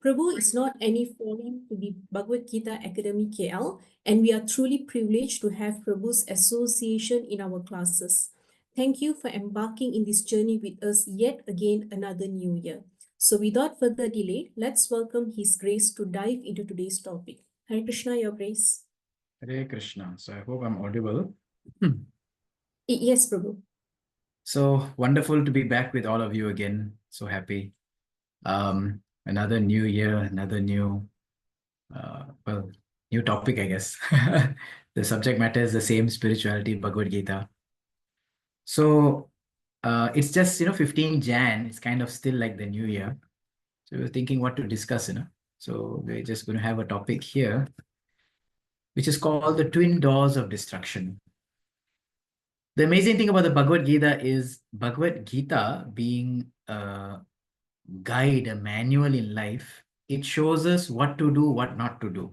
Prabhu is not any foreign to the Bhagavad Gita Academy KL, and we are truly privileged to have Prabhu's association in our classes. Thank you for embarking in this journey with us yet again another new year. So without further delay, let's welcome His Grace to dive into today's topic. Hare Krishna, Your Grace. Hare Krishna. So I hope I'm audible. Yes, Prabhu. So wonderful to be back with all of you again. So happy. Another new year, another new, new topic, I guess. The subject matter is the same, spirituality, Bhagavad Gita. So it's just, 15 Jan. It's kind of still like the new year. So we're thinking what to discuss, So we're just going to have a topic here, which is called the twin doors of destruction. The amazing thing about the Bhagavad Gita is Bhagavad Gita being a guide, a manual in life. It shows us what to do, what not to do.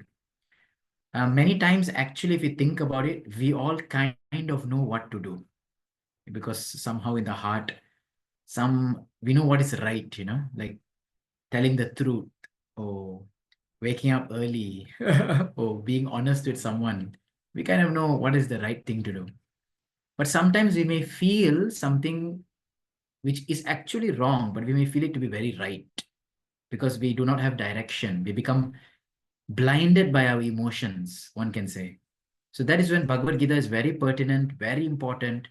Many times, actually, if you think about it, we all kind of know what to do because somehow in the heart, we know what is right, like telling the truth or waking up early or being honest with someone. We kind of know what is the right thing to do. But sometimes we may feel something which is actually wrong, but we may feel it to be very right because we do not have direction. We become blinded by our emotions, one can say. So that is when Bhagavad Gita is very pertinent, very important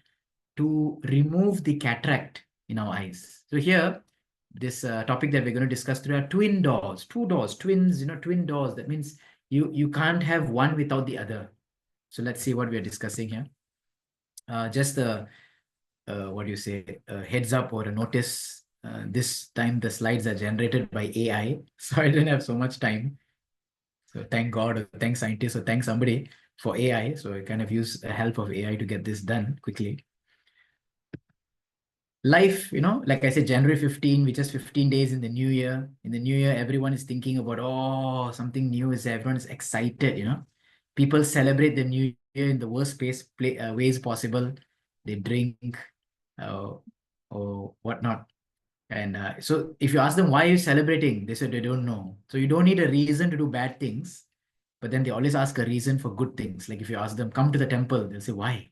to remove the cataract in our eyes. So here, this topic that we're going to discuss today are twin doors, two doors, twins, twin doors. That means you can't have one without the other. So let's see what we are discussing here. Just a what do you say, a heads up or a notice. This time the slides are generated by AI, so I didn't have so much time. So thank God, or thank scientists, or thank somebody for AI. So I kind of use the help of AI to get this done quickly. Life, like I said, January 15, which is 15 days in the new year. In the new year, everyone is thinking about, oh, something new is there. Everyone is excited, People celebrate the new year in the worst ways possible. They drink, or whatnot. And so if you ask them, why are you celebrating? They said they don't know. So you don't need a reason to do bad things, but then they always ask a reason for good things. Like if you ask them, come to the temple, they'll say, why?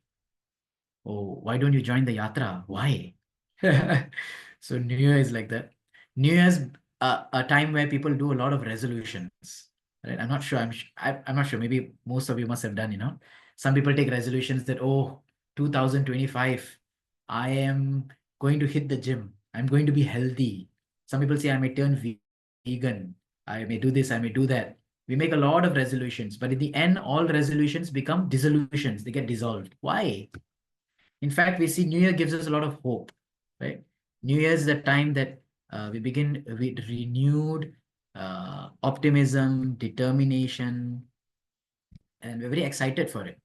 Oh, why don't you join the yatra? Why? So New Year is like that. New Year's a time where people do a lot of resolutions. Right? I'm not sure. I'm not sure. Maybe most of you must have done. Some people take resolutions that, 2025, I am going to hit the gym. I'm going to be healthy. Some people say I may turn vegan. I may do this. I may do that. We make a lot of resolutions, but in the end, all resolutions become dissolutions. They get dissolved. Why? In fact, we see New Year gives us a lot of hope, right? New Year is the time that we begin with renewed optimism, determination, and we're very excited for it.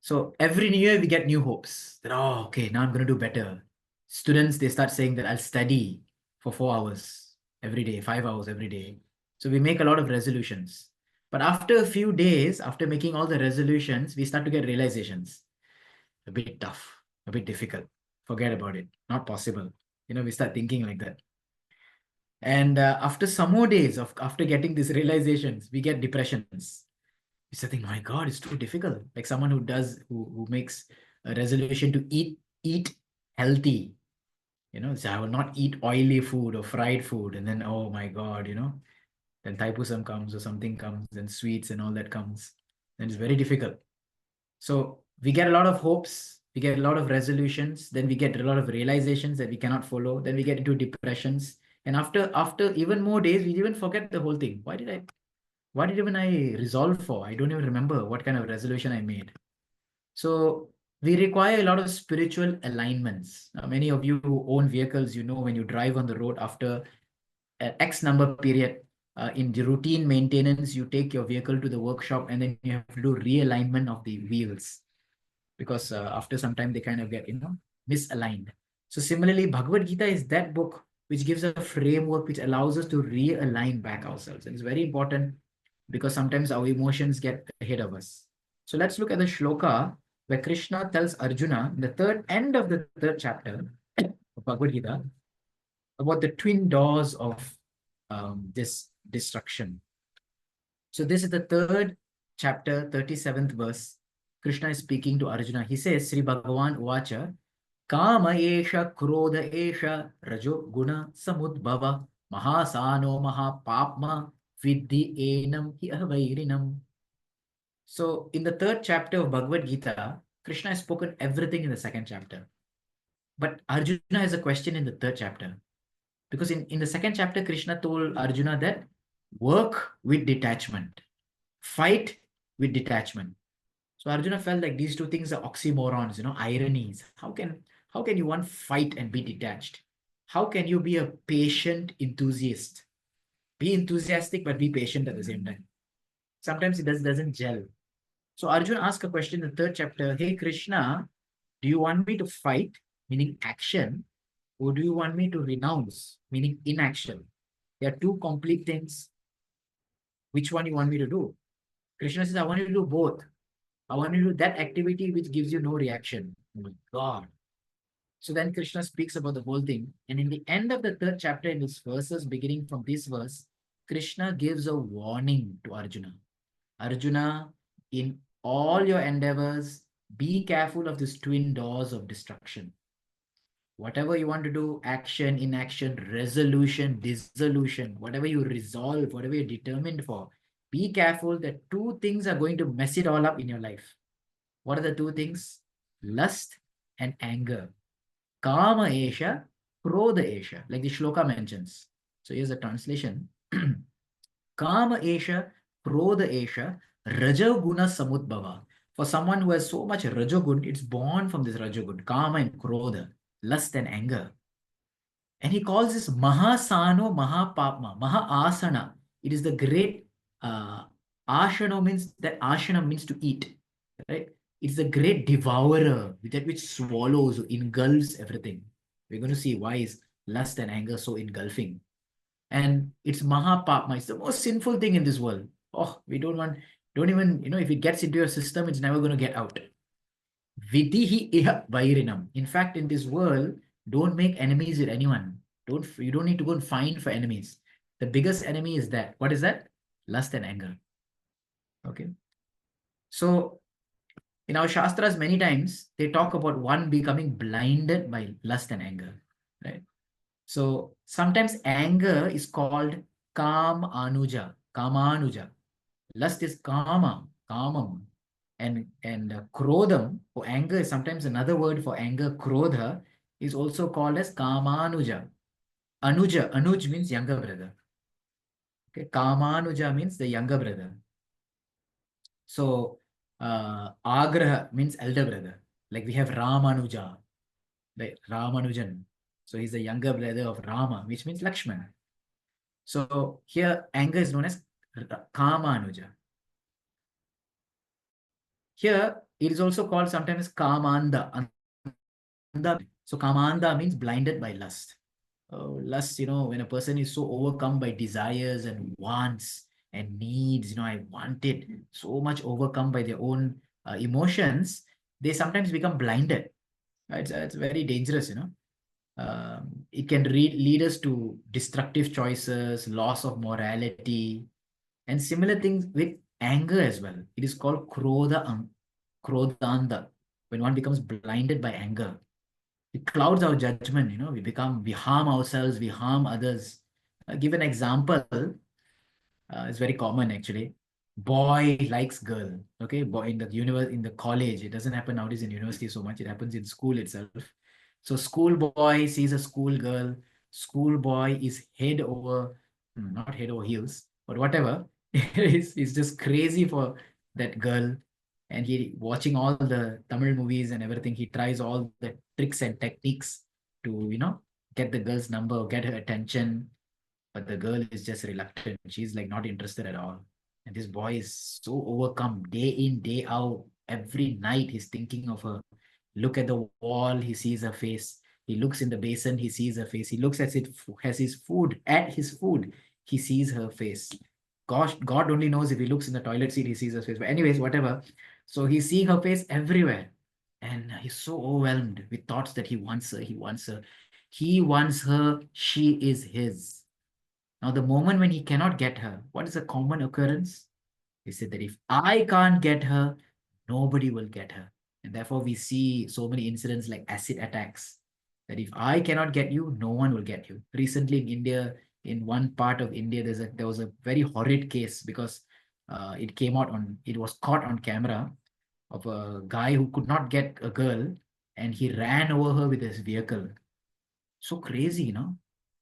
So every New Year, we get new hopes that, okay, now I'm going to do better. Students, they start saying that I'll study for 4 hours every day, 5 hours every day. So we make a lot of resolutions. But after a few days, after making all the resolutions, we start to get realizations. A bit tough, a bit difficult. Forget about it. Not possible. We start thinking like that. And after some more days after getting these realizations, we get depressions. We start thinking, my God, it's too difficult. Like someone who makes a resolution to eat healthy. So I will not eat oily food or fried food. And then, oh my God, then Thaipusam comes or something comes, then sweets and all that comes. And it's very difficult. So we get a lot of hopes, we get a lot of resolutions, then we get a lot of realizations that we cannot follow, then we get into depressions. And after even more days, we even forget the whole thing. What did even I resolve for? I don't even remember what kind of resolution I made. So we require a lot of spiritual alignments. Now, many of you who own vehicles, when you drive on the road after an X number period, in the routine maintenance, you take your vehicle to the workshop and then you have to do realignment of the wheels because after some time they kind of get, misaligned. So similarly, Bhagavad Gita is that book which gives a framework which allows us to realign back ourselves. And it's very important because sometimes our emotions get ahead of us. So let's look at the shloka where Krishna tells Arjuna in the end of the third chapter of Bhagavad Gita about the twin doors of this destruction. So this is the third chapter, 37th verse. Krishna is speaking to Arjuna. He says, Sri Bhagavan Uvacha, Kama esha krodha esha rajo guna samudbhava mahasano mahapapma vidhi enam hi avairinam. So in the third chapter of Bhagavad Gita, Krishna has spoken everything in the second chapter. But Arjuna has a question in the third chapter. Because in the second chapter, Krishna told Arjuna that work with detachment, fight with detachment. So Arjuna felt like these two things are oxymorons, ironies. How can you want fight and be detached? How can you be a patient enthusiast? Be enthusiastic but be patient at the same time. Sometimes it doesn't gel. So Arjuna asked a question in the third chapter, hey Krishna, do you want me to fight, meaning action, or do you want me to renounce, meaning inaction? There are two complete things. Which one you want me to do? Krishna says, I want you to do both. I want you to do that activity which gives you no reaction. Oh my God. So then Krishna speaks about the whole thing. And in the end of the third chapter, in these verses, beginning from this verse, Krishna gives a warning to Arjuna. Arjuna, in all your endeavors, be careful of these twin doors of destruction. Whatever you want to do, action, inaction, resolution, dissolution, whatever you resolve, whatever you're determined for, be careful that two things are going to mess it all up in your life. What are the two things? Lust and anger. Kama esha, krodha esha, like the shloka mentions. So here's the translation. Kama esha, krodha esha, rajoguna samudbhava. For someone who has so much rajogun, it's born from this rajogun, kama and krodha, lust and anger. And he calls this Mahasano Mahapapma, Mahaasana. It is the great Ashana means that Ashana means to eat, right? It's the great devourer, that which swallows, engulfs everything. We're going to see why is lust and anger so engulfing. And it's Mahapapma. It's the most sinful thing in this world. Oh, we don't even, if it gets into your system, it's never going to get out. Vidihi iha vairinam. In fact, in this world, don't make enemies with anyone. You don't need to go and find for enemies. The biggest enemy is that. What is that? Lust and anger. Okay. So in our Shastras, many times they talk about one becoming blinded by lust and anger. Right. So sometimes anger is called kamanuja. Lust is kamam. And krodham, or anger, is sometimes another word for anger. Krodha is also called as kamanuja. Anuj means younger brother. Okay, kamanuja means the younger brother. So agraha means elder brother. Like we have Ramanuja, like Ramanujan. So he's the younger brother of Rama, which means Lakshmana. So here anger is known as kamanuja. Here, it is also called sometimes kamanda. So kamanda means blinded by lust. Lust, when a person is so overcome by desires and wants and needs, I want it, so much overcome by their own emotions, they sometimes become blinded. It's very dangerous, It can lead us to destructive choices, loss of morality, and similar things with anger as well. It is called krodanda, when one becomes blinded by anger. It clouds our judgment, we harm ourselves, we harm others. Give an example, it's very common actually. Boy likes girl, okay? Boy in the college, it doesn't happen nowadays in university so much, it happens in school itself. So school boy sees a school girl, school boy is not head over heels, but whatever, he's just crazy for that girl. And he watching all the Tamil movies and everything, he tries all the tricks and techniques to, get the girl's number, get her attention. But the girl is just reluctant. She's like not interested at all. And this boy is so overcome day in, day out. Every night he's thinking of her. Look at the wall, he sees her face. He looks in the basin, he sees her face. He looks at his food, he sees her face. Gosh, God only knows if he looks in the toilet seat, he sees her face. But anyways, whatever. So he's seeing her face everywhere. And he's so overwhelmed with thoughts that he wants her. He wants her. He wants her. She is his. Now, the moment when he cannot get her, what is a common occurrence? He said that if I can't get her, nobody will get her. And therefore, we see so many incidents like acid attacks. That if I cannot get you, no one will get you. Recently in India, in one part of India, there was a very horrid case because it was caught on camera of a guy who could not get a girl and he ran over her with his vehicle. So crazy,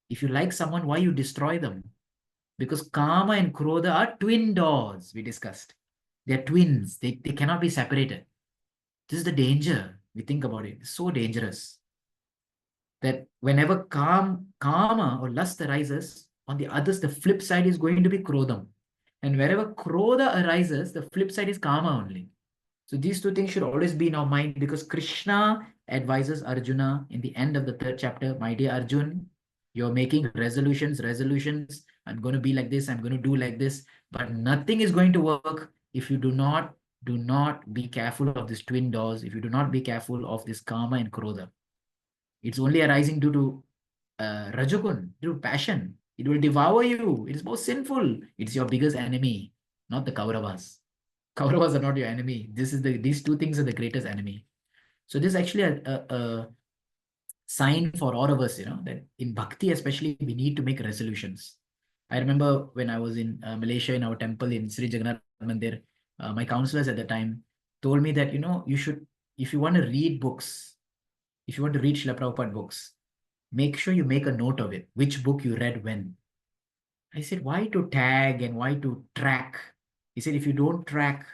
If you like someone, why you destroy them? Because Kama and Krodha are twin doors, we discussed. They're twins. They cannot be separated. This is the danger. We think about it. It's so dangerous that whenever Kama or lust arises, on the others, the flip side is going to be Krodham. And wherever Krodha arises, the flip side is Kama only. So these two things should always be in our mind because Krishna advises Arjuna in the end of the 3rd chapter, my dear Arjun, you're making resolutions. I'm going to be like this. I'm going to do like this. But nothing is going to work if you do not be careful of these twin doors. If you do not be careful of this Kama and Krodha. It's only arising due to Rajagun, due to passion. It will devour you. It is most sinful. It's your biggest enemy, not the Kauravas. Kauravas are not your enemy. These two things are the greatest enemy. So this is actually a sign for all of us, that in bhakti especially, we need to make resolutions. I remember when I was in Malaysia in our temple in Sri Jagannath Mandir, my counselors at the time told me that, you should, if you want to read books, if you want to read Srila Prabhupada books, make sure you make a note of it, which book you read when. I said, why to tag and why to track? He said, if you don't track,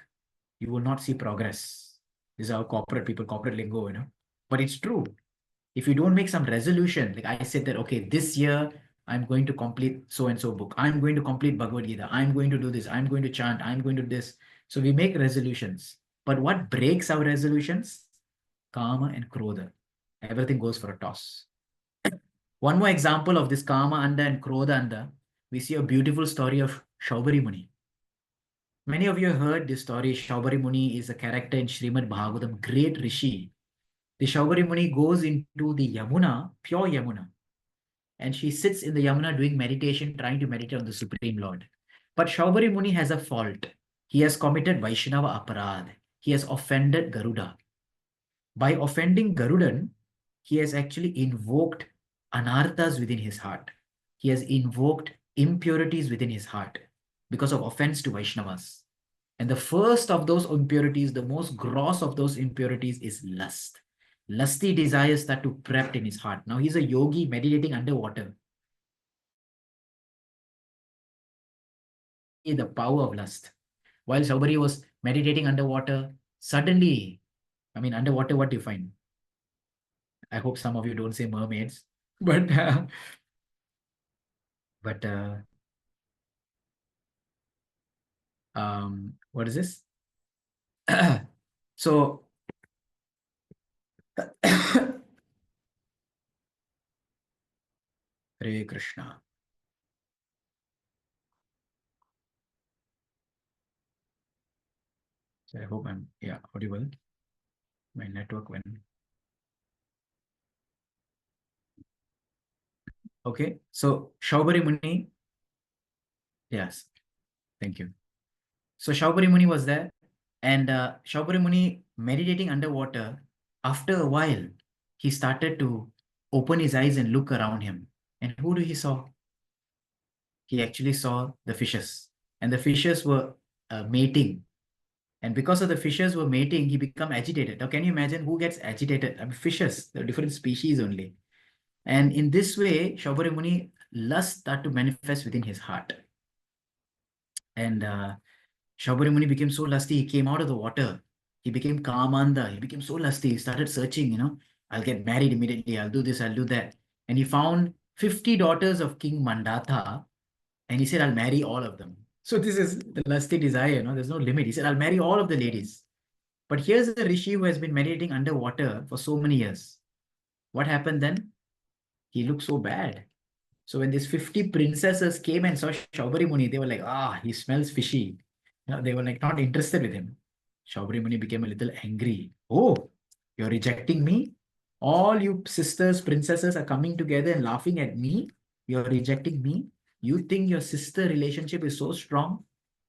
you will not see progress. This is our corporate lingo, But it's true. If you don't make some resolution, like I said that, okay, this year I'm going to complete so and so book. I'm going to complete Bhagavad Gita. I'm going to do this. I'm going to chant. I'm going to do this. So we make resolutions. But what breaks our resolutions? Kama and Krodha. Everything goes for a toss. One more example of this Kama Anda and Krodha Anda, we see a beautiful story of Shaubari Muni. Many of you have heard this story. Shaubari Muni is a character in Srimad Bhagavatam, great Rishi. The Shaubari Muni goes into the Yamuna, pure Yamuna, and she sits in the Yamuna doing meditation, trying to meditate on the Supreme Lord. But Shaubari Muni has a fault. He has committed Vaishnava Aparad. He has offended Garuda. By offending Garudan, he has actually invoked anarthas within his heart. He has invoked impurities within his heart because of offense to Vaishnavas. And the first of those impurities, the most gross of those impurities is lust. Lusty desires start to creep in his heart. Now he's a yogi meditating underwater. The power of lust. While Saubari was meditating underwater, suddenly, underwater, what do you find? I hope some of you don't say mermaids, but but what is this? So Hare Krishna. So I hope I'm audible. My network went. Okay, so Shaubari Muni. Yes, thank you. So Shaubari Muni was there, and Shaubari Muni meditating underwater. After a while, he started to open his eyes and look around him. And who do he saw? He actually saw the fishes, and the fishes were mating. And because of the fishes were mating, he became agitated. Now, can you imagine who gets agitated? Fishes, they're different species only. And in this way, Shaubari Muni, lust started to manifest within his heart. And Shaubari Muni became so lusty, he came out of the water. He became Kamanda. He became so lusty. He started searching, I'll get married immediately. I'll do this, I'll do that. And he found 50 daughters of King Mandatha. And he said, I'll marry all of them. So this is the lusty desire, there's no limit. He said, I'll marry all of the ladies. But here's a rishi who has been meditating underwater for so many years. What happened then? He looked so bad. So when these 50 princesses came and saw Shaubari Muni, they were like, he smells fishy. They were like not interested with him. Shaubari Muni became a little angry. Oh, you're rejecting me? All you sisters, princesses are coming together and laughing at me. You're rejecting me? You think your sister relationship is so strong?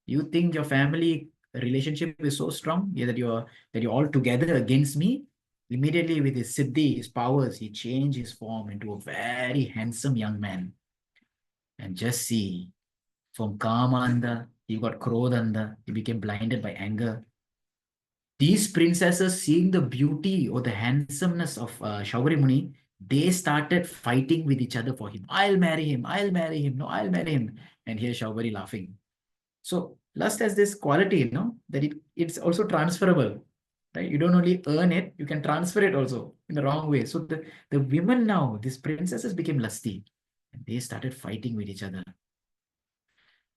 You think your family relationship is so strong, yeah, that you're all together against me? Immediately with his siddhi, his powers, he changed his form into a very handsome young man. And just see, from Kama Andha, he got Krodha Andha, he became blinded by anger. These princesses, seeing the beauty or the handsomeness of Shaubari Muni, they started fighting with each other for him. I'll marry him, I'll marry him, no, I'll marry him. And here Shaubari laughing. So lust has this quality, that it's also transferable, right? You don't only earn it, you can transfer it also in the wrong way. So the women now, these princesses became lusty and they started fighting with each other.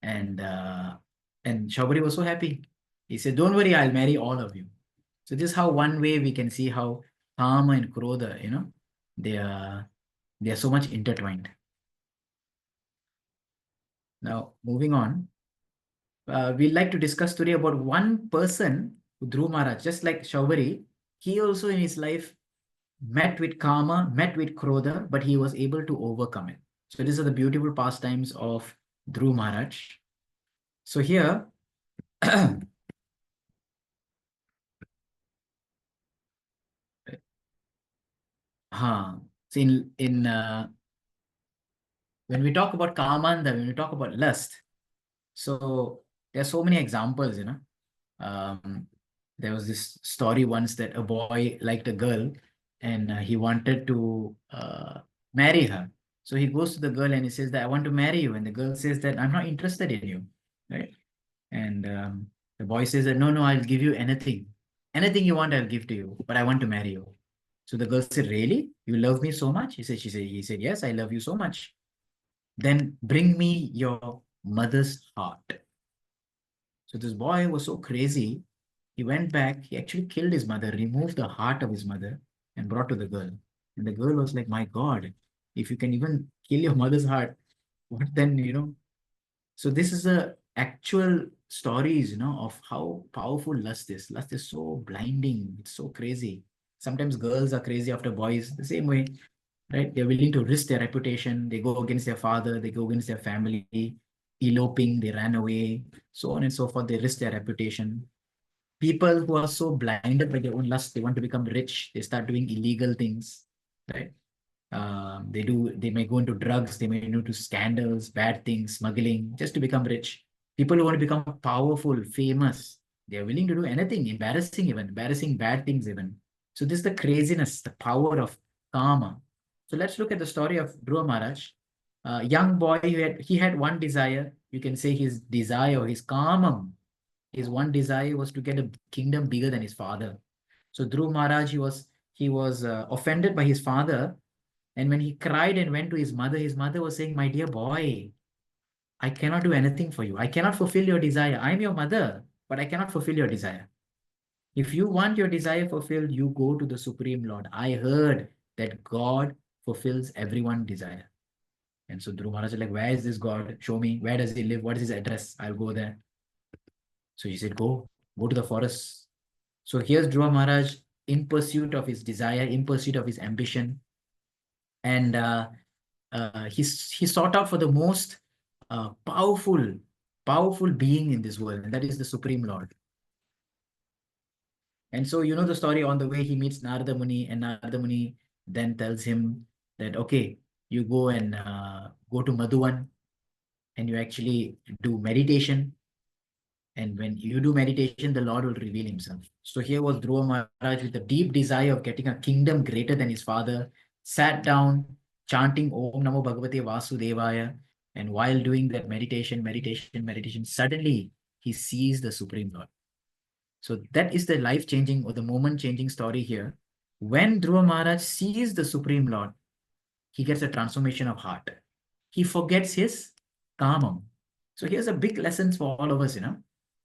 And Shaubari was so happy. He said, don't worry, I'll marry all of you. So this is how one way we can see how Kama and Krodha, they are so much intertwined. Now, moving on, we'd like to discuss today about one person, Dhruv Maharaj, just like Shaubari, he also in his life met with Kama, met with Krodha, but he was able to overcome it. So these are the beautiful pastimes of Dhruv Maharaj. So here, so when we talk about Kamanda, when we talk about lust, so there are so many examples, Um, there was this story once that a boy liked a girl and he wanted to marry her. So he goes to the girl and he says that I want to marry you. And the girl says that I'm not interested in you. Right. And the boy says that, no, no, I'll give you anything. Anything you want, I'll give to you, but I want to marry you. So the girl said, really? You love me so much? He said, yes, I love you so much. Then bring me your mother's heart. So this boy was so crazy. He went back, he actually killed his mother, removed the heart of his mother, and brought to the girl. And the girl was like, my God, if you can even kill your mother's heart, what then? So this is the actual stories, of how powerful lust is. Lust is so blinding, it's so crazy. Sometimes girls are crazy after boys, the same way, right? They're willing to risk their reputation. They go against their father, they go against their family, eloping, they ran away, so on and so forth. They risk their reputation. People who are so blinded by their own lust, they want to become rich, they start doing illegal things, right? They may go into drugs, they may go into scandals, bad things, smuggling, just to become rich. People who want to become powerful, famous, they are willing to do anything, embarrassing even, embarrassing bad things even. So this is the craziness, the power of karma. So let's look at the story of Dhruva Maharaj. Young boy, he had one desire. You can say his desire, his karma, his one desire was to get a kingdom bigger than his father. So Dhruv Maharaj, he was offended by his father, and when he cried and went to his mother was saying, "My dear boy, I cannot do anything for you. I cannot fulfill your desire. I'm your mother, but I cannot fulfill your desire. If you want your desire fulfilled, you go to the Supreme Lord. I heard that God fulfills everyone's desire." And so Dhruv Maharaj is like, "Where is this God? Show me. Where does he live? What is his address? I'll go there." So he said, go to the forest. So here's Dhruva Maharaj in pursuit of his desire, in pursuit of his ambition. And he sought out for the most powerful being in this world, and that is the Supreme Lord. And so you know the story. On the way, he meets Narada Muni, and Narada Muni then tells him that, okay, you go and go to Madhuvan, and you actually do meditation. And when you do meditation, the Lord will reveal himself. So here was Dhruva Maharaj with a deep desire of getting a kingdom greater than his father, sat down chanting Om Namo Bhagavate Vasudevaya. And while doing that meditation, suddenly he sees the Supreme Lord. So that is the life-changing or the moment-changing story here. When Dhruva Maharaj sees the Supreme Lord, he gets a transformation of heart. He forgets his kamam. So here's a big lesson for all of us,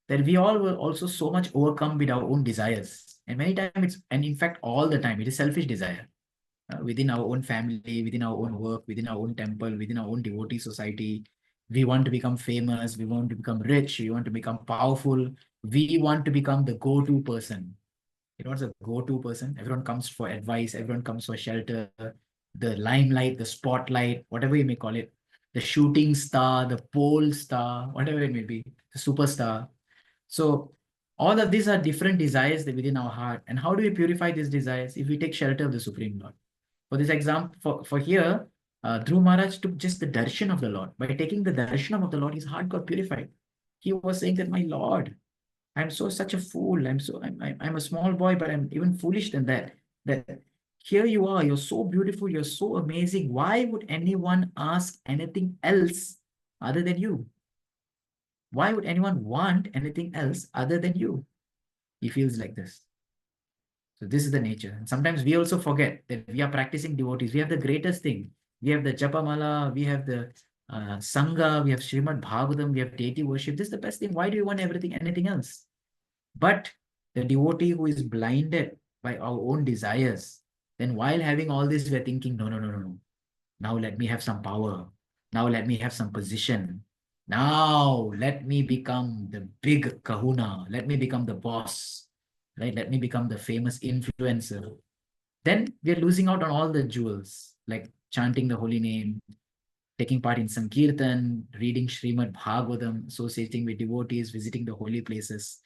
that we all were also so much overcome with our own desires. And many times and in fact, all the time, it is selfish desire. Within our own family, within our own work, within our own temple, within our own devotee society. We want to become famous, we want to become rich, we want to become powerful, we want to become the go-to person. You know what's a go-to person? Everyone comes for advice, everyone comes for shelter, the limelight, the spotlight, whatever you may call it. the shooting star, the pole star, whatever it may be, the superstar. So all of these are different desires that within our heart. And how do we purify these desires? If we take shelter of the Supreme Lord. For this example, for here, Dhruv Maharaj took just the darshan of the Lord. By taking the darshan of the Lord, his heart got purified. He was saying that, my Lord, I'm such a fool. I'm a small boy, but I'm even foolish than that. That here you are, you're so beautiful, you're so amazing. Why would anyone ask anything else other than you? Why would anyone want anything else other than you? He feels like this. So this is the nature. And sometimes we also forget that we are practicing devotees. We have the greatest thing. We have the Japamala, we have the Sangha, we have Srimad Bhagavatam, we have deity worship. This is the best thing. Why do you want anything else? But the devotee who is blinded by our own desires, then while having all this, we're thinking, no, no, no, no, no. Now let me have some power. Now let me have some position. Now let me become the big kahuna. Let me become the boss. Right? Let me become the famous influencer. Then we're losing out on all the jewels, like chanting the holy name, taking part in Sankirtan, reading Srimad Bhagavatam, associating with devotees, visiting the holy places.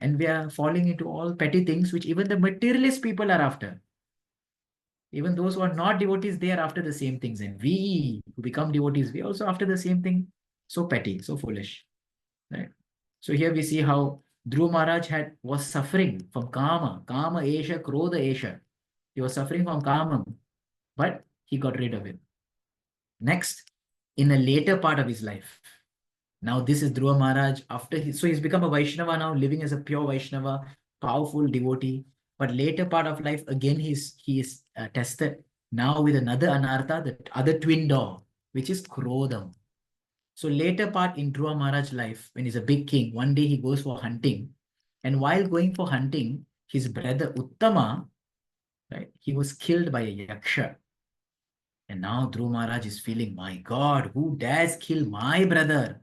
And we are falling into all petty things which even the materialist people are after. Even those who are not devotees, they are after the same things. And we who become devotees, we also after the same thing. So petty, so foolish. Right? So here we see how Dhruv Maharaj was suffering from kama, kama esha, krodha esha. He was suffering from kama, but he got rid of it. Next, in a later part of his life, now this is Dhruva Maharaj so he's become a Vaishnava now, living as a pure Vaishnava, powerful devotee. But later part of life, again, he is tested now with another anartha, the other twin door, which is Krodham. So later part in Dhruva Maharaj's life, when he's a big king, one day he goes for hunting. And while going for hunting, his brother Uttama, right, he was killed by a yaksha. And now Dhruv Maharaj is feeling, my God, who dares kill my brother?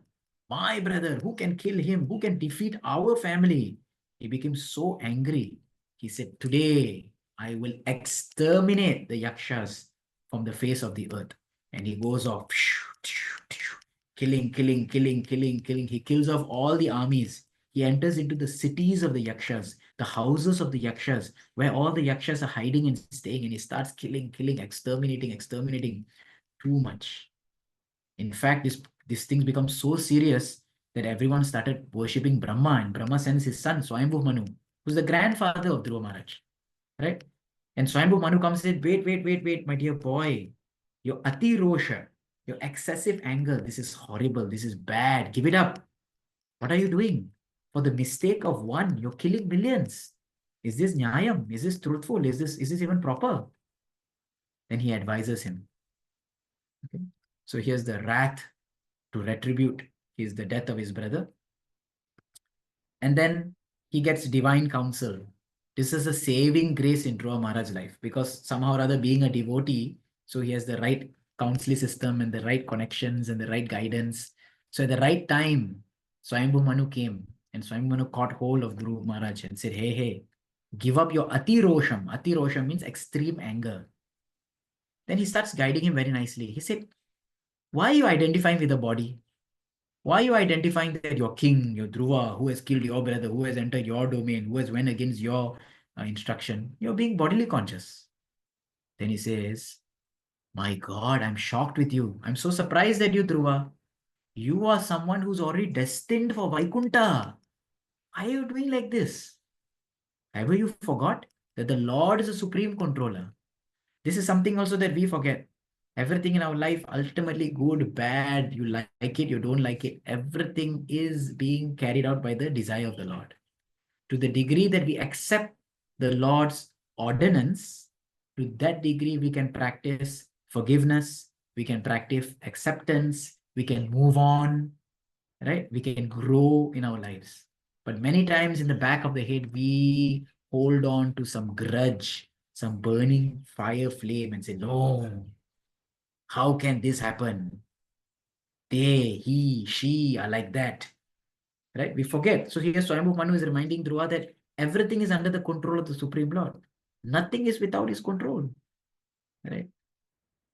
My brother, who can kill him? Who can defeat our family? He became so angry. He said, today I will exterminate the yakshas from the face of the earth. And he goes off, killing, killing, killing, killing, killing. He kills off all the armies. He enters into the cities of the yakshas, the houses of the yakshas, where all the yakshas are hiding and staying, and he starts killing, killing, exterminating, exterminating. Too much. In fact, this thing becomes so serious that everyone started worshipping Brahma, and Brahma sends his son, Swayambhu Manu, who's the grandfather of Dhruva Maharaj, right? And Swayambhu Manu comes and says, wait, wait, wait, wait, my dear boy, your ati rosha, your excessive anger, this is horrible, this is bad, give it up. What are you doing? For the mistake of one, you're killing millions. Is this nyayam? Is this truthful? Is this even proper? Then he advises him. Okay? So here's the wrath to retribute is the death of his brother. And then he gets divine counsel. This is a saving grace in Dhruva Maharaj's life because somehow or other being a devotee, so he has the right counseling system and the right connections and the right guidance. So at the right time, Swayambhu Manu came and Swayambhu Manu caught hold of Dhruva Maharaj and said, hey, hey, give up your ati rosham. Ati rosham means extreme anger. Then he starts guiding him very nicely. He said, why are you identifying with the body? Why are you identifying that your king, your Dhruva, who has killed your brother, who has entered your domain, who has went against your instruction? You're being bodily conscious. Then he says, my God, I'm shocked with you. I'm so surprised at you, Dhruva. You are someone who's already destined for Vaikunta. Why are you doing like this? Have you forgot that the Lord is a supreme controller? This is something also that we forget. Everything in our life, ultimately good, bad, you like it, you don't like it, everything is being carried out by the desire of the Lord. To the degree that we accept the Lord's ordinance, to that degree we can practice forgiveness, we can practice acceptance, we can move on, right? We can grow in our lives. But many times in the back of the head, we hold on to some grudge, some burning fire flame and say, no, how can this happen? They, he, she are like that, right? We forget. So here Swayambhu Manu is reminding Dhruva that everything is under the control of the Supreme Lord. Nothing is without his control, right?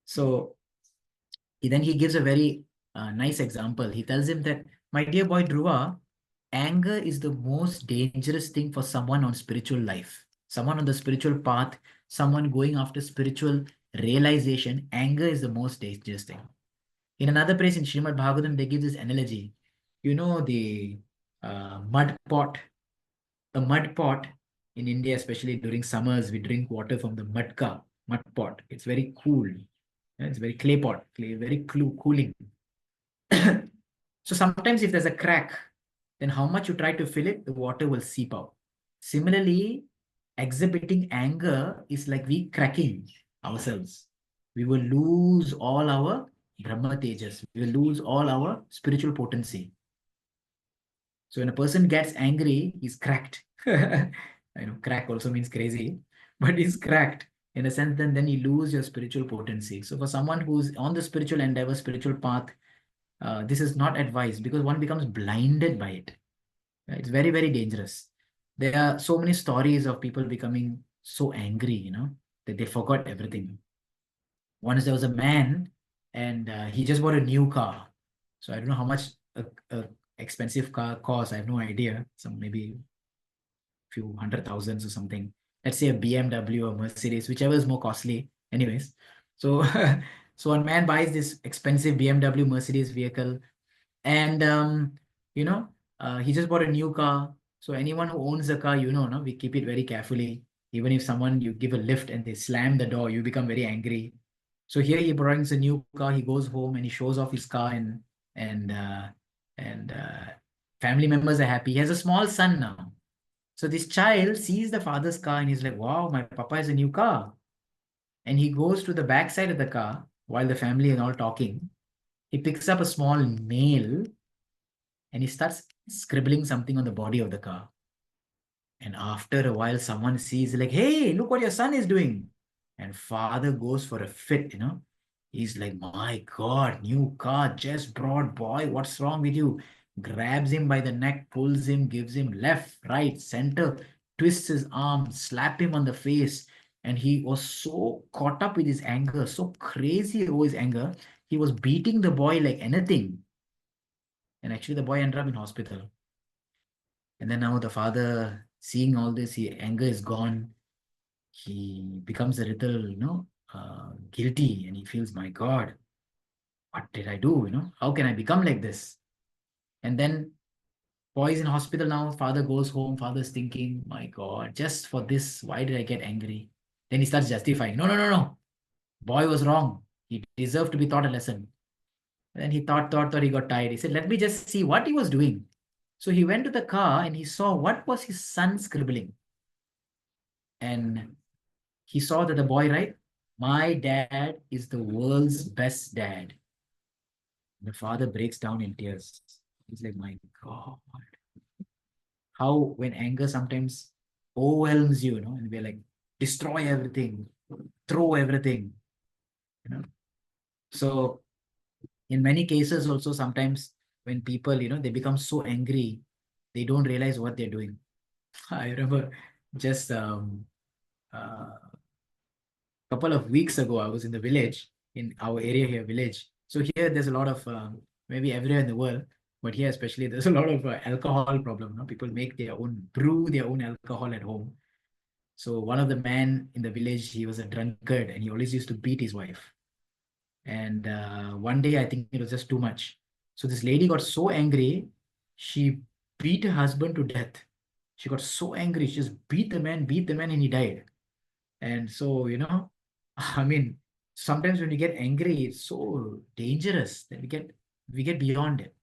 So Then he gives a very nice example. He tells him that, my dear boy Dhruva, anger is the most dangerous thing for someone on spiritual life, someone on the spiritual path, someone going after spiritual realization. Anger is the most dangerous thing. In another place in Srimad Bhagavatam, they give this analogy. You know the mud pot, a mud pot in India, especially during summers, we drink water from the mud pot. It's very cool. It's very clay pot, very cooling. So sometimes if there's a crack, then how much you try to fill it, the water will seep out. Similarly, exhibiting anger is like we cracking ourselves. We will lose all our Brahma Tejas. We will lose all our spiritual potency. So when a person gets angry, he's cracked. I know crack also means crazy, but he's cracked in a sense. Then you lose your spiritual potency. So for someone who's on the spiritual endeavor, spiritual path, this is not advised because one becomes blinded by it. It's very, very dangerous. There are so many stories of people becoming so angry, that they forgot everything. Once there was a man and he just bought a new car. So I don't know how much a expensive car costs. I have no idea. Some maybe few hundred thousands or something. Let's say a BMW or Mercedes, whichever is more costly. Anyways, so so one man buys this expensive BMW Mercedes vehicle, and he just bought a new car. So anyone who owns a car, no, we keep it very carefully. Even if someone you give a lift and they slam the door, you become very angry. So here he brings a new car. He goes home and he shows off his car, and family members are happy. He has a small son now. So this child sees the father's car and he's like, wow, my papa has a new car. And he goes to the back side of the car while the family is all talking. He picks up a small nail and he starts scribbling something on the body of the car. And after a while, someone sees like, hey, look what your son is doing. And father goes for a fit. He's like, my God, new car just brought, boy, what's wrong with you? Grabs him by the neck, pulls him, gives him left, right, center, twists his arm, slap him on the face. And he was so caught up with his anger, so crazy over his anger. He was beating the boy like anything. And actually the boy ended up in hospital. And then now the father, seeing all this, anger is gone. He becomes a little, guilty, and he feels, my God, what did I do? How can I become like this? And then boy is in hospital now. Father goes home. Father's thinking, my God, just for this, why did I get angry? Then he starts justifying. No, no, no, no. Boy was wrong. He deserved to be taught a lesson. And then he thought, he got tired. He said, let me just see what he was doing. So he went to the car and he saw what was his son scribbling. And he saw that the boy, right? My dad is the world's best dad. The father breaks down in tears. He's like, my God. How when anger sometimes overwhelms you, and we're like, destroy everything, throw everything, So in many cases also sometimes when people, they become so angry, they don't realize what they're doing. I remember just couple of weeks ago, I was in the village, in our area here, village. So here there's a lot of, maybe everywhere in the world, but here especially, there's a lot of alcohol problem. People make brew their own alcohol at home. So one of the men in the village, he was a drunkard and he always used to beat his wife. And one day, I think it was just too much. So this lady got so angry, she beat her husband to death. She got so angry, she just beat the man, and he died. And so, I mean, sometimes when we get angry, it's so dangerous that we get beyond it.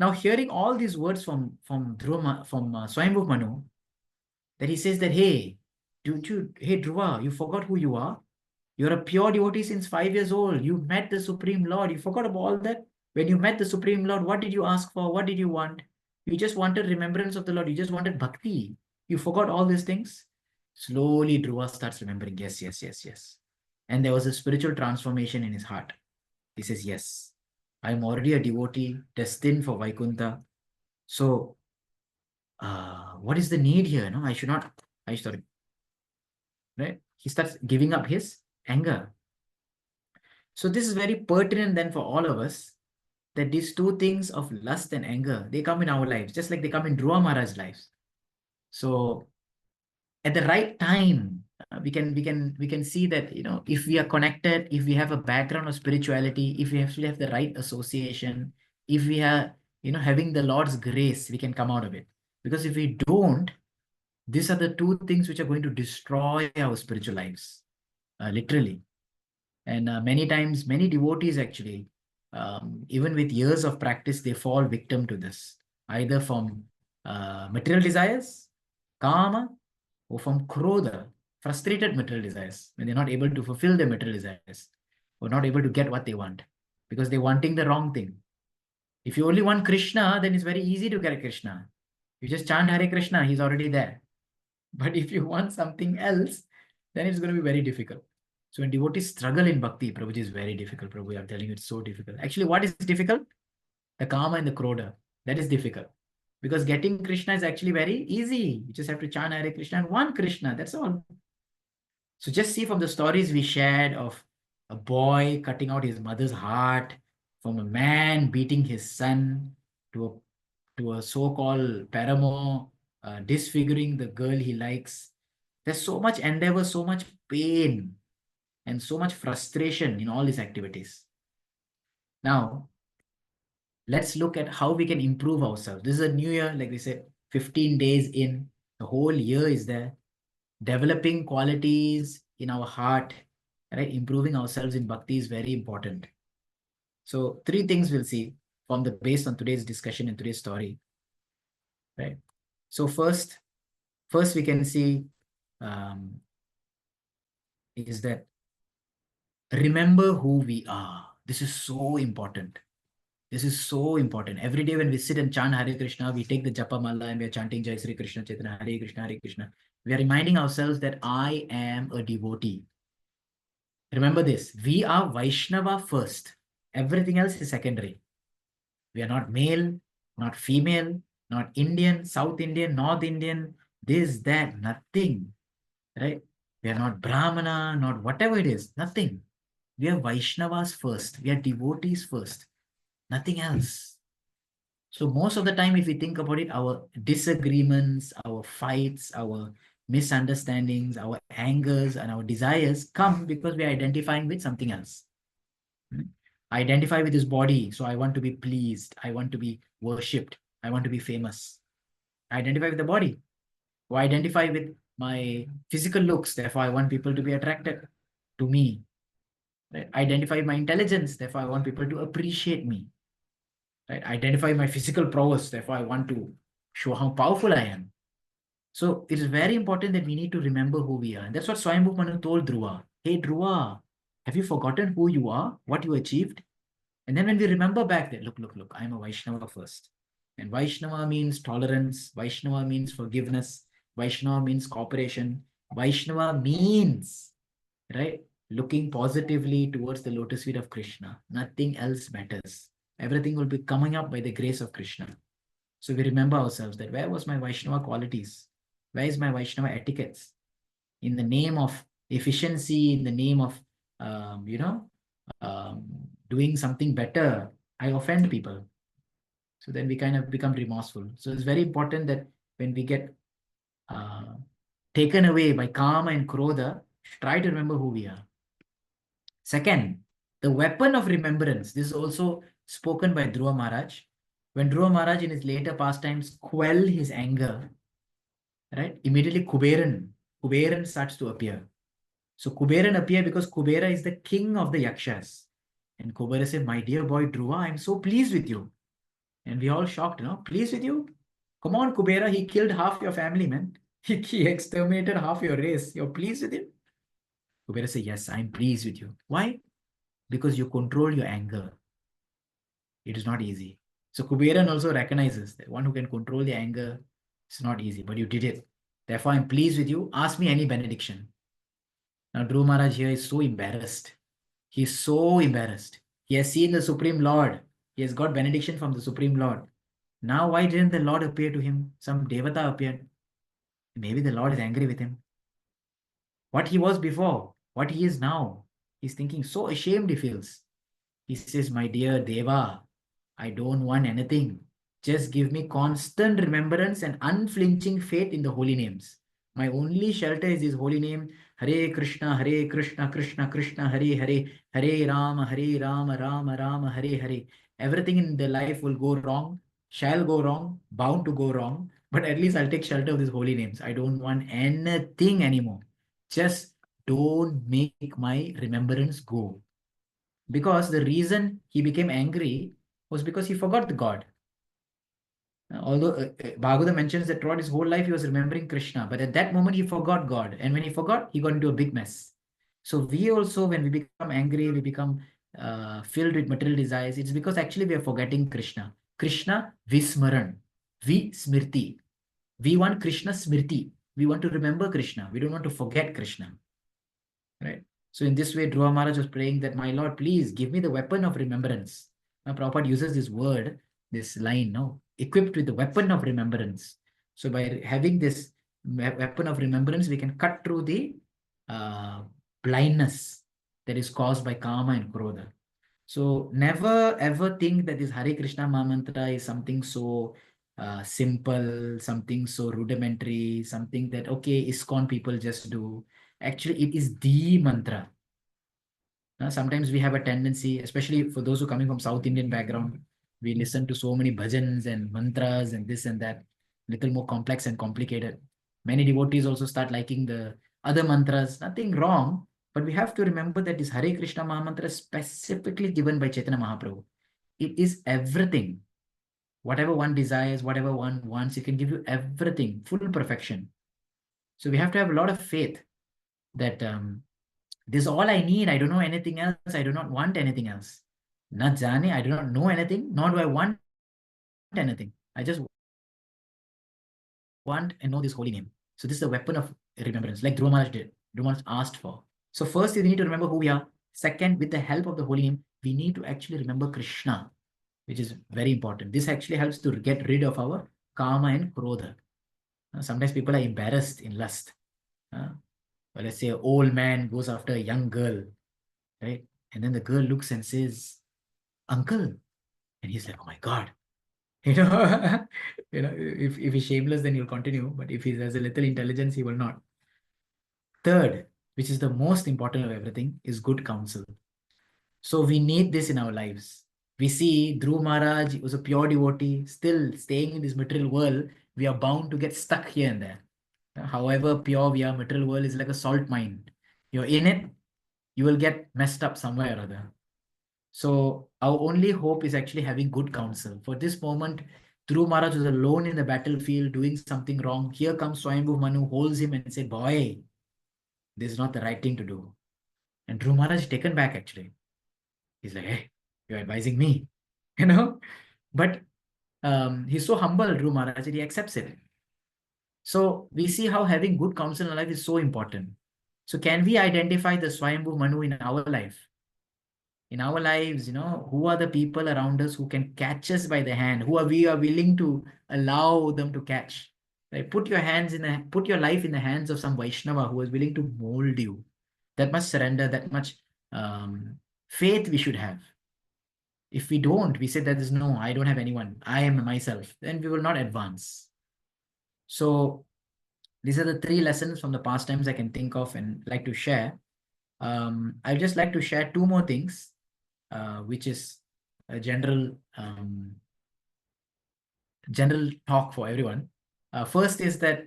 Now, hearing all these words from Swayambhu Manu, that he says that, hey, hey Dhruva, you forgot who you are. You're a pure devotee since 5 years old. You met the Supreme Lord. You forgot about all that. When you met the Supreme Lord, what did you ask for? What did you want? You just wanted remembrance of the Lord. You just wanted bhakti. You forgot all these things. Slowly, Dhruva starts remembering, yes, yes, yes, yes. And there was a spiritual transformation in his heart. He says, yes, I'm already a devotee, destined for Vaikuntha. So, what is the need here? No, right? He starts giving up his anger. So this is very pertinent then for all of us, that these two things of lust and anger, they come in our lives, just like they come in Dhruva Maharaj's lives. So at the right time, we can see that, if we are connected, if we have a background of spirituality, if we actually have the right association, if we are, having the Lord's grace, we can come out of it. Because if we don't, these are the two things which are going to destroy our spiritual lives, literally. And many times, many devotees actually, even with years of practice, they fall victim to this, either from material desires, kama, or from krodha, frustrated material desires, when they're not able to fulfill their material desires, or not able to get what they want, because they're wanting the wrong thing. If you only want Krishna, then it's very easy to get Krishna. You just chant Hare Krishna, he's already there. But if you want something else, then it's going to be very difficult. So when devotees struggle in bhakti, Prabhuji, is very difficult. Prabhuji, I'm telling you, it's so difficult. Actually, what is difficult? The kama and the krodha. That is difficult. Because getting Krishna is actually very easy. You just have to chant Hare Krishna and want Krishna. That's all. So just see from the stories we shared of a boy cutting out his mother's heart, from a man beating his son, to a so-called paramour disfiguring the girl he likes. There's so much endeavor, so much pain, and so much frustration in all these activities. Now, let's look at how we can improve ourselves. This is a new year, like we said, 15 days in, the whole year is there. Developing qualities in our heart, right? Improving ourselves in bhakti is very important. So, three things we'll see from the based on today's discussion and today's story, right? So, first we can see is that remember who we are. This is so important. This is so important. Every day when we sit and chant Hare Krishna, we take the Japa Mala and we are chanting Jai Sri Krishna Chaitanya, Hare Krishna, Hare Krishna. We are reminding ourselves that I am a devotee. Remember this, we are Vaishnava first. Everything else is secondary. We are not male, not female, not Indian, South Indian, North Indian, this, that, nothing, right? We are not Brahmana, not whatever it is, nothing. We are Vaishnavas first. We are devotees first. Nothing else. So most of the time, if we think about it, our disagreements, our fights, our misunderstandings, our angers, and our desires come because we are identifying with something else. I identify with this body, so I want to be pleased. I want to be worshipped. I want to be famous. I identify with the body. Or I identify with my physical looks, therefore I want people to be attracted to me. Right? I identify with my intelligence, therefore I want people to appreciate me. Right? I identify with my physical prowess, therefore I want to show how powerful I am. So it is very important that we need to remember who we are. And that's what Swayambhu Manu told Dhruva. Hey Dhruva, have you forgotten who you are, what you achieved? And then when we remember back that, look, I'm a Vaishnava first. And Vaishnava means tolerance. Vaishnava means forgiveness. Vaishnava means cooperation. Vaishnava means, right, looking positively towards the lotus feet of Krishna. Nothing else matters. Everything will be coming up by the grace of Krishna. So we remember ourselves that where was my Vaishnava qualities? Where is my Vaishnava etiquettes? In the name of efficiency, in the name of, doing something better, I offend people. So then we kind of become remorseful. So it's very important that when we get taken away by kama and krodha, try to remember who we are. Second, the weapon of remembrance. This is also spoken by Dhruva Maharaj. When Dhruva Maharaj in his later pastimes quell his anger, right? Immediately Kuberan starts to appear. So Kuberan appear because Kubera is the king of the yakshas. And Kubera said, my dear boy Dhruva, I'm so pleased with you. And we all shocked, pleased with you? Come on, Kubera, he killed half your family, man. He exterminated half your race. You're pleased with him? Kubera said, yes, I'm pleased with you. Why? Because you control your anger. It is not easy. So Kuberan also recognizes that one who can control the anger is not easy, but you did it. Therefore, I'm pleased with you. Ask me any benediction. Now, Dhruv Maharaj here is so embarrassed. He's so embarrassed. He has seen the Supreme Lord. He has got benediction from the Supreme Lord. Now, why didn't the Lord appear to him? Some Devata appeared. Maybe the Lord is angry with him. What he was before, what he is now, He's thinking, so ashamed he feels. He says, my dear Deva, I don't want anything. Just give me constant remembrance and unflinching faith in the holy names. My only shelter is his holy name. Hare Krishna, Krishna Krishna, Hare Hare, Hare Rama, Rama Rama, Hare Hare. Everything in the life will go wrong, shall go wrong, bound to go wrong. But at least I'll take shelter of these holy names. I don't want anything anymore. Just don't make my remembrance go. Because the reason he became angry was because he forgot the God. Although Bhagavad mentions that throughout his whole life he was remembering Krishna, but at that moment he forgot God. And when he forgot, he got into a big mess. So we also, when we become angry, we become filled with material desires, it's because actually we are forgetting Krishna. Krishna Vismaran, Vismriti. We want Krishna Smriti. We want to remember Krishna. We don't want to forget Krishna. Right? So in this way, Dhruva Maharaj was praying that, my Lord, please give me the weapon of remembrance. Now, Prabhupada uses this word, this line, no, equipped with the weapon of remembrance. So by having this weapon of remembrance, we can cut through the blindness that is caused by karma and krodha. So never ever think that this Hare Krishna Mahamantra is something so simple, something so rudimentary, something that, okay, ISKCON people just do. Actually, it is the mantra. Sometimes we have a tendency, especially for those who are coming from South Indian background, we listen to so many bhajans and mantras and this and that, little more complex and complicated. Many devotees also start liking the other mantras. Nothing wrong, but we have to remember that this Hare Krishna Mahamantra is specifically given by Chaitanya Mahaprabhu. It is everything. Whatever one desires, whatever one wants, it can give you everything, full perfection. So we have to have a lot of faith that this is all I need. I don't know anything else. I do not want anything else. Na jane, I do not know anything, nor do I want anything. I just want and know this holy name. So this is a weapon of remembrance, like Dhruva Maharaj did. Dhruva Maharaj asked for. So first, we need to remember who we are. Second, with the help of the holy name, we need to actually remember Krishna, which is very important. This actually helps to get rid of our karma and krodha. Sometimes people are embarrassed in lust. Well, let's say an old man goes after a young girl, right? And then the girl looks and says, uncle. And he's like, oh my God. You know, if he's shameless, then he'll continue. But if he has a little intelligence, he will not. Third, which is the most important of everything, is good counsel. So we need this in our lives. We see Dhruv Maharaj was a pure devotee, still staying in this material world. We are bound to get stuck here and there. However pure we are, material world is like a salt mine. You're in it, you will get messed up somewhere or other. So our only hope is actually having good counsel. For this moment, Dhruv Maharaj was alone in the battlefield doing something wrong. Here comes Swayambhu Manu, holds him and said, boy, this is not the right thing to do. And Dhruv Maharaj is taken back actually. He's like, hey, you're advising me, you know? But he's so humble, Dhruv Maharaj, that he accepts it. So we see how having good counsel in life is so important. So can we identify the Swayambhu Manu in our life? In our lives, who are the people around us who can catch us by the hand, we are willing to allow them to catch, right? Put your life in the hands of some Vaishnava who is willing to mold you. That much surrender, that much faith we should have. If we don't, we say that there's no, I don't have anyone, I am myself, then we will not advance. So these are the 3 lessons from the past times I can think of and like to share. I'd just like to share 2 more things, which is a general talk for everyone. First is that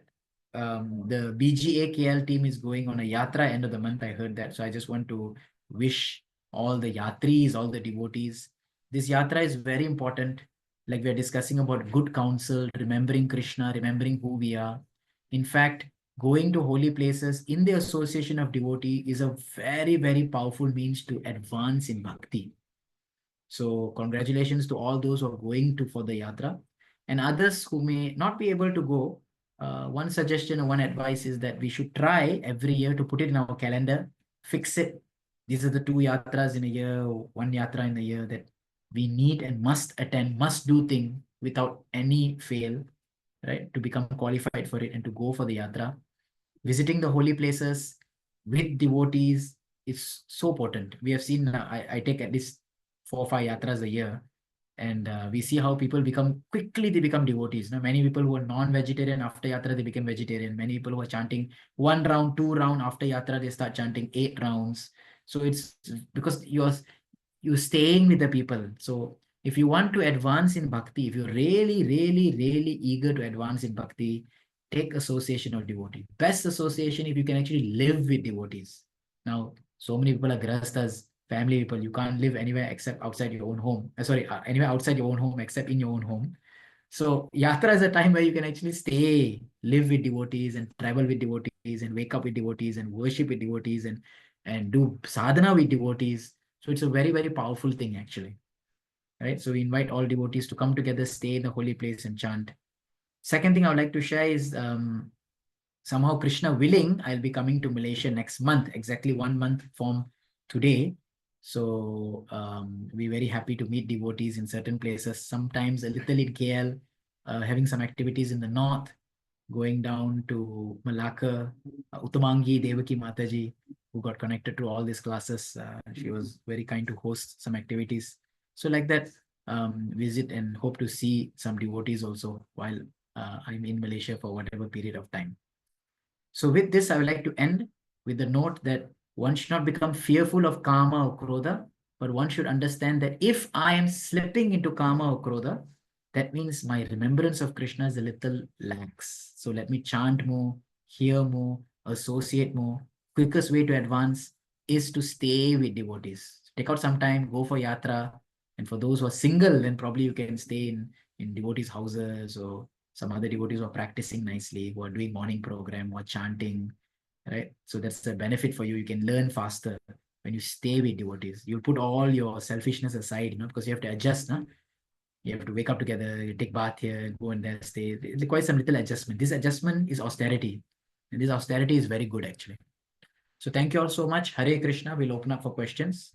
the BGA KL team is going on a yatra end of the month. I heard that. So I just want to wish all the yatris, all the devotees. This yatra is very important. Like we are discussing about good counsel, remembering Krishna, remembering who we are. In fact, going to holy places in the association of devotee is a very, very powerful means to advance in bhakti. So congratulations to all those who are going for the yatra, and others who may not be able to go. One suggestion or one advice is that we should try every year to put it in our calendar, fix it. These are the 2 yatras in a year, 1 yatra in a year that we need and must attend, must do thing without any fail, right? To become qualified for it and to go for the yatra. Visiting the holy places with devotees it's so potent. We have seen, I take at least 4 or 5 yatras a year, and we see how people quickly they become devotees. Now, many people who are non-vegetarian after yatra, they become vegetarian. Many people who are chanting 1 round, 2 round after yatra, they start chanting 8 rounds. So it's because you're staying with the people. So if you want to advance in bhakti, if you're really, really, really eager to advance in bhakti, take association of devotee. Best association if you can actually live with devotees. Now, so many people are grahasthas, family people. You can't live anywhere except outside your own home. Anywhere outside your own home except in your own home. So yatra is a time where you can actually stay, live with devotees and travel with devotees and wake up with devotees and worship with devotees and do sadhana with devotees. So it's a very, very powerful thing actually. Right. So we invite all devotees to come together, stay in the holy place and chant. Second thing I would like to share is somehow Krishna willing, I'll be coming to Malaysia next month, exactly 1 month from today. So we're very happy to meet devotees in certain places, sometimes a little in KL, having some activities in the north, going down to Malacca, Uttamangi Devaki Mataji, who got connected to all these classes. She was very kind to host some activities. So like that, visit and hope to see some devotees also while I'm in Malaysia for whatever period of time. So with this, I would like to end with the note that one should not become fearful of karma or krodha, but one should understand that if I am slipping into karma or krodha, that means my remembrance of Krishna is a little lax. So let me chant more, hear more, associate more. Quickest way to advance is to stay with devotees. Take out some time, go for yatra. And for those who are single, then probably you can stay in devotees' houses or some other devotees who are practicing nicely, who are doing morning program or chanting, right? So that's the benefit for you. You can learn faster when you stay with devotees. You put all your selfishness aside, because you have to adjust. You have to wake up together, you take bath here, go and there, stay. It requires some little adjustment. This adjustment is austerity. And this austerity is very good, actually. So thank you all so much. Hare Krishna. We'll open up for questions.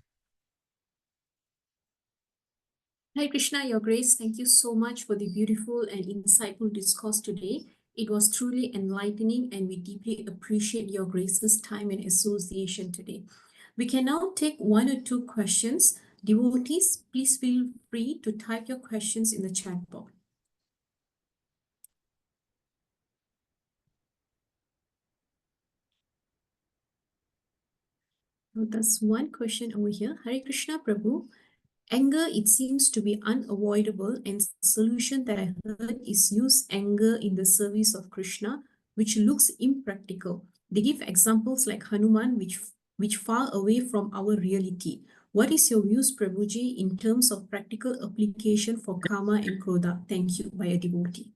Hare Krishna, Your Grace, thank you so much for the beautiful and insightful discourse today. It was truly enlightening and we deeply appreciate Your Grace's time and association today. We can now take 1 or 2 questions. Devotees, please feel free to type your questions in the chat box. Now, there's one question over here. Hare Krishna Prabhu. Anger, it seems to be unavoidable, and solution that I heard is use anger in the service of Krishna, which looks impractical. They give examples like Hanuman, which far away from our reality. What is your views, Prabhuji, in terms of practical application for karma and krodha? Thank you, by a devotee.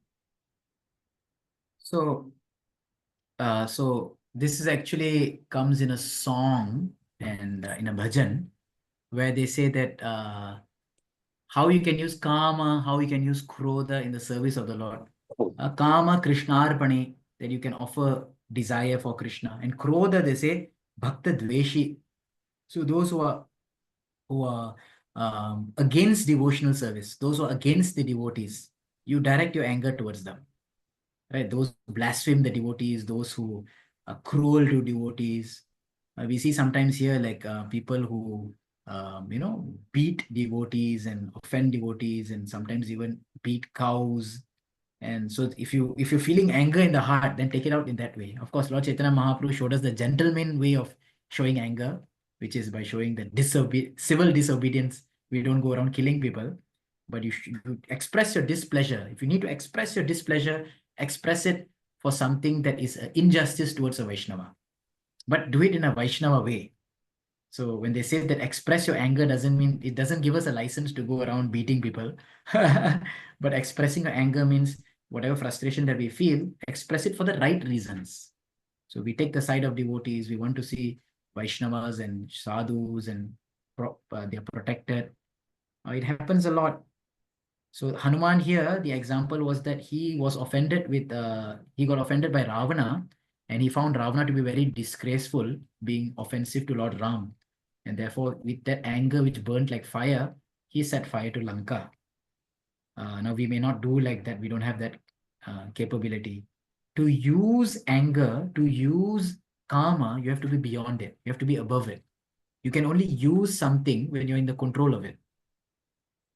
So this is actually comes in a song and in a bhajan where they say that how you can use kama, how you can use krodha in the service of the Lord. Kama Krishnarpani, that you can offer desire for Krishna, and krodha they say bhakta dveshi. So those who are against devotional service, those who are against the devotees, you direct your anger towards them. Right? Those who blaspheme the devotees, those who are cruel to devotees. We see sometimes here like people who beat devotees and offend devotees and sometimes even beat cows. And so if you're feeling anger in the heart, then take it out in that way. Of course, Lord Chaitanya Mahaprabhu showed us the gentleman way of showing anger, which is by showing the civil disobedience. We don't go around killing people, but you should express your displeasure. If you need to express your displeasure, express it for something that is an injustice towards a Vaishnava. But do it in a Vaishnava way. So when they say that express your anger doesn't mean, it doesn't give us a license to go around beating people. But expressing your anger means whatever frustration that we feel, express it for the right reasons. So we take the side of devotees. We want to see Vaishnavas and sadhus and they are protected. It happens a lot. So Hanuman here, the example was that he was offended he got offended by Ravana, and he found Ravana to be very disgraceful, being offensive to Lord Ram. And therefore, with that anger which burnt like fire, he set fire to Lanka. Now, we may not do like that. We don't have that capability. To use anger, to use karma, you have to be beyond it. You have to be above it. You can only use something when you're in the control of it.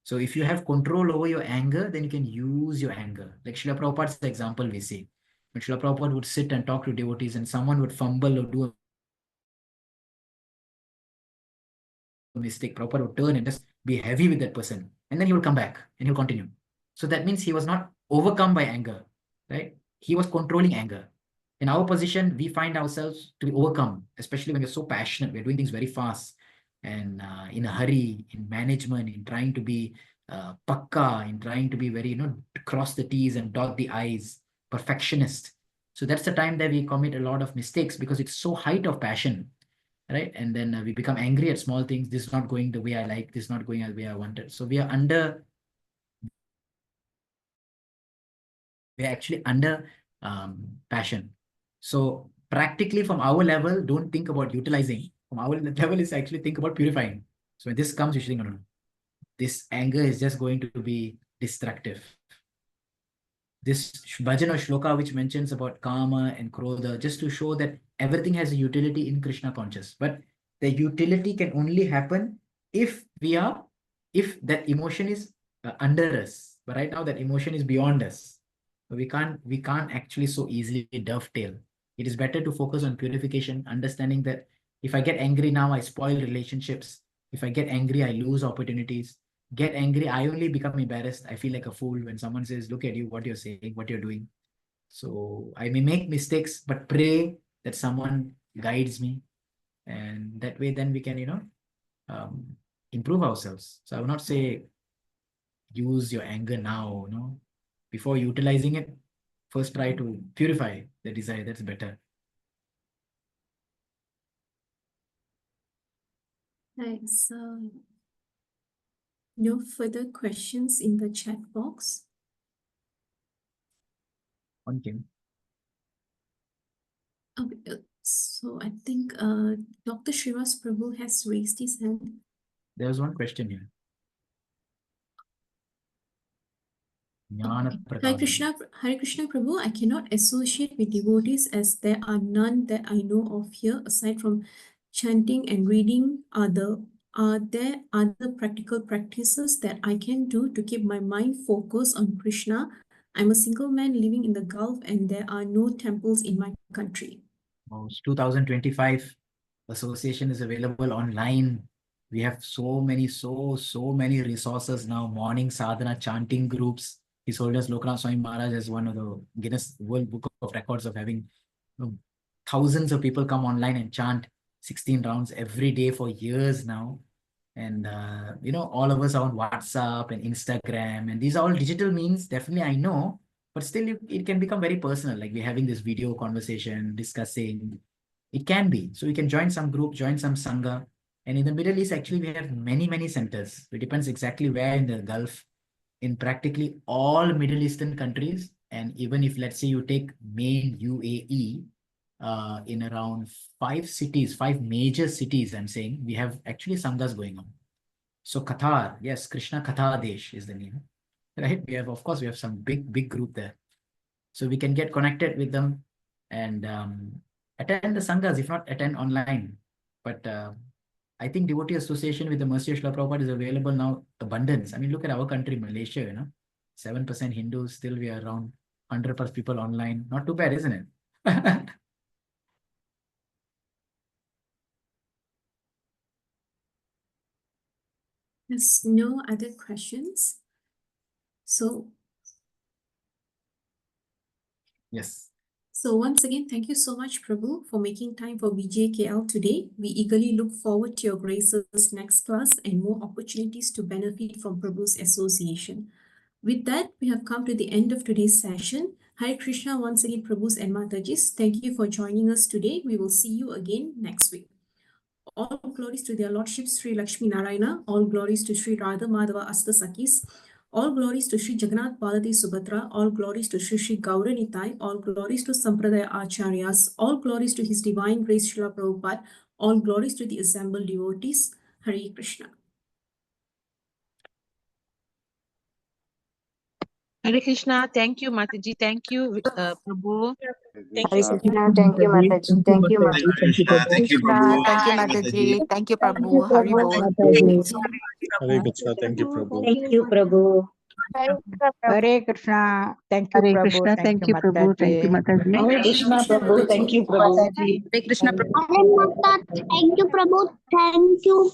So if you have control over your anger, then you can use your anger. Like Srila Prabhupada's example we see. When Srila Prabhupada would sit and talk to devotees and someone would fumble or do a mistake, Prabhupada would turn and just be heavy with that person. And then he will come back and he'll continue. So that means he was not overcome by anger, right? He was controlling anger. In our position, we find ourselves to be overcome, especially when we're so passionate. We're doing things very fast and in a hurry, in management, in trying to be pakka, in trying to be very, cross the T's and dot the I's, perfectionist. So that's the time that we commit a lot of mistakes because it's so height of passion, right? And then we become angry at small things. This is not going the way I like. This is not going the way I wanted. So we're actually under passion. So practically from our level, don't think about utilizing. From our level is actually think about purifying. So when this comes, you should think, no, no, no. This anger is just going to be destructive. This bhajan or shloka which mentions about karma and krodha, just to show that everything has a utility in Krishna conscious. But the utility can only happen if that emotion is under us. But right now that emotion is beyond us. We can't actually so easily dovetail. It is better to focus on purification, understanding that if I get angry now, I spoil relationships. If I get angry, I lose opportunities. Get angry, I only become embarrassed. I feel like a fool when someone says, look at you, what you're saying, what you're doing. So I may make mistakes, but pray that someone guides me. And that way, then we can, um, improve ourselves. So I will not say use your anger now, before utilizing it, first try to purify the desire. That's better. Thanks. No further questions in the chat box. One thing. So I think Dr. Srivas Prabhu has raised his hand. There was one question here. Jnana Hare Prakasam. Krishna Prabhu, I cannot associate with devotees as there are none that I know of here aside from chanting and reading. Are there other practical practices that I can do to keep my mind focused on Krishna? I'm a single man living in the Gulf and there are no temples in my country. 2025 association is available online. We have so many resources now. Morning sadhana chanting groups. His Holiness Lokanath Swami Maharaj is one of the Guinness World Book of Records of having thousands of people come online and chant 16 rounds every day for years now. And all of us are on WhatsApp and Instagram, and these are all digital means. Definitely, I know, but still, it can become very personal. Like we're having this video conversation, discussing. It can be. So we can join some group, join some sangha. And in the Middle East, actually, we have many centers. It depends exactly where in the Gulf, in practically all Middle Eastern countries. And even if, let's say, you take main UAE, in around 5 cities, 5 major cities, I'm saying, we have actually sanghas going on. So Qatar, yes, Krishna Katha Desh is the name, right? Of course, we have some big group there. So we can get connected with them and attend the sanghas, if not attend online. But I think devotee association with the Mercy of Srila Prabhupada is available now, abundance. I mean, look at our country, Malaysia, 7% Hindus, still we are around 100% people online. Not too bad, isn't it? There's no other questions. So Yes. So once again, thank you so much, Prabhu, for making time for BJKL today. We eagerly look forward to your grace's next class and more opportunities to benefit from Prabhu's association. With that, we have come to the end of today's session. Hare Krishna once again, Prabhus and Matajis. Thank you for joining us today. We will see you again next week. All glories to their Lordship Sri Lakshmi Narayana. All glories to Sri Radha Madhava Astasakis. All glories to Sri Jagannath Balati Subhadra. All glories to Sri Gauranitai. All glories to Sampradaya Acharyas. All glories to His Divine Grace Srila Prabhupada. All glories to the assembled devotees. Hare Krishna. Hare Krishna. Thank you, Mataji. Thank you, Prabhu. Thank Hare you. Krishna, thank you, Mataji. Thank you, Mataji. Thank you, Prabhu. Thank you, Thank you, Mataji. Mataji. Thank you, Thank you, Prabhu. Hari Prabhu. Bol. Mataji. Hare Krishna. Thank you, Prabhu. Thank you, Prabhu. Hare Krishna. Thank you, Hare Prabhu. Krishna. Thank Thank you, you, Prabhu. Thank you, Mataji. Mataji. Hare Krishna, Prabhu. Thank you, Prabhu. Hare Krishna, Prabhu. Hare Mata, thank you, Prabhu. Thank you.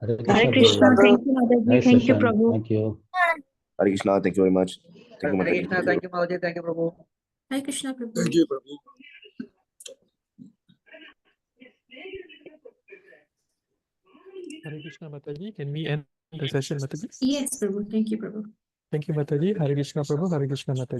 Hare Hare Krishna, Krishna, Prabhu. thank you, Mataji. Nice Thank you, session. Prabhu. Thank you. Hare Krishna. Thank you very much. Thank you, Hare Mataji. Krishna, thank you, Mahaji, thank you, Prabhu. Hare Krishna, Prabhu. Thank you, Prabhu. Hare Krishna, Mataji. Can we end the session, Mataji? Yes, Prabhu. Thank you, Prabhu. Thank you, Mataji. Hare Krishna, Prabhu. Hare Krishna, Mataji.